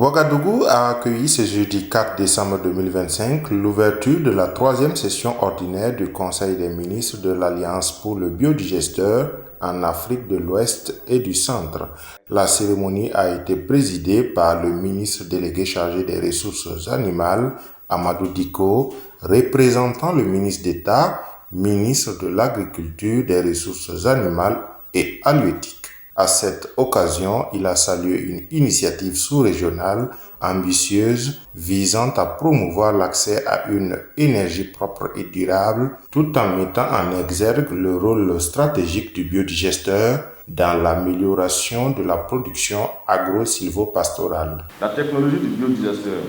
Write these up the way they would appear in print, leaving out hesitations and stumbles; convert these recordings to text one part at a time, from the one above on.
Ouagadougou a accueilli ce jeudi 4 décembre 2025 l'ouverture de la troisième session ordinaire du Conseil des ministres de l'Alliance pour le biodigesteur en Afrique de l'Ouest et du Centre. La cérémonie a été présidée par le ministre délégué chargé des ressources animales, Amadou Diko, représentant le ministre d'État, ministre de l'Agriculture, des Ressources animales et halieutiques. À cette occasion, il a salué une initiative sous-régionale ambitieuse visant à promouvoir l'accès à une énergie propre et durable tout en mettant en exergue le rôle stratégique du biodigesteur dans l'amélioration de la production agro-sylvo-pastorale. La technologie du biodigesteur,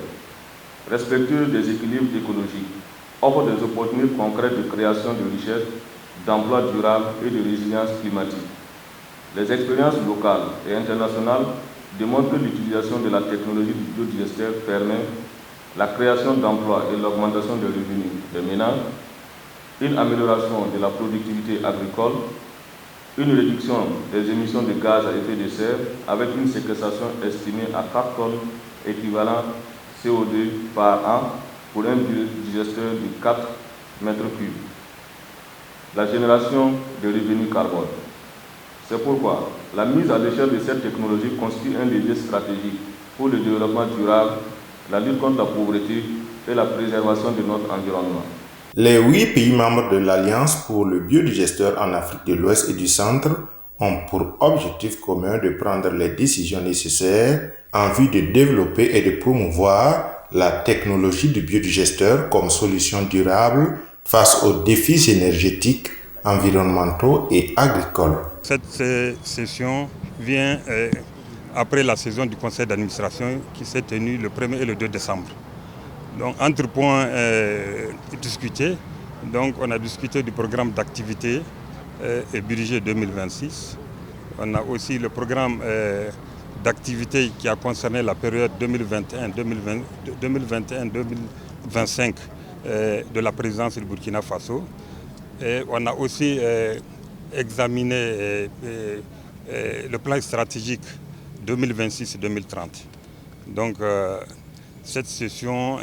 respectueuse des équilibres écologiques, offre des opportunités concrètes de création de richesses, d'emplois durables et de résilience climatique. Les expériences locales et internationales démontrent que l'utilisation de la technologie du biodigesteur permet la création d'emplois et l'augmentation des revenus des ménages, une amélioration de la productivité agricole, une réduction des émissions de gaz à effet de serre avec une séquestration estimée à 4 tonnes équivalent CO2 par an pour un biodigesteur de 4 mètres cubes. La génération de revenus carbone. C'est pourquoi la mise à l'échelle de cette technologie constitue un levier stratégique pour le développement durable, la lutte contre la pauvreté et la préservation de notre environnement. Les 8 pays membres de l'Alliance pour le biodigesteur en Afrique de l'Ouest et du Centre ont pour objectif commun de prendre les décisions nécessaires en vue de développer et de promouvoir la technologie du biodigesteur comme solution durable face aux défis énergétiques, environnementaux et agricoles. Cette session vient après la saison du conseil d'administration qui s'est tenue le 1er et le 2 décembre. Donc, entre points discutés, donc, on a discuté du programme d'activité et budget 2026. On a aussi le programme d'activité qui a concerné la période 2021-2025 de la présidence du Burkina Faso. Et on a aussi examiné le plan stratégique 2026-2030. Donc cette session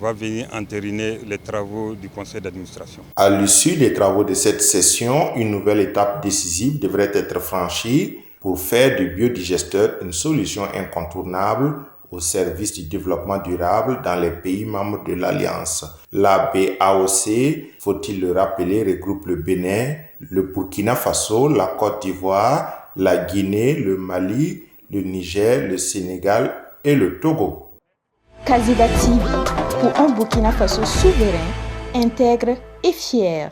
va venir entériner les travaux du conseil d'administration. À l'issue des travaux de cette session, une nouvelle étape décisive devrait être franchie pour faire du biodigesteur une solution incontournable au service du développement durable dans les pays membres de l'Alliance. La BAOC, faut-il le rappeler, regroupe le Bénin, le Burkina Faso, la Côte d'Ivoire, la Guinée, le Mali, le Niger, le Sénégal et le Togo. Kaziga TV, pour un Burkina Faso souverain, intègre et fier.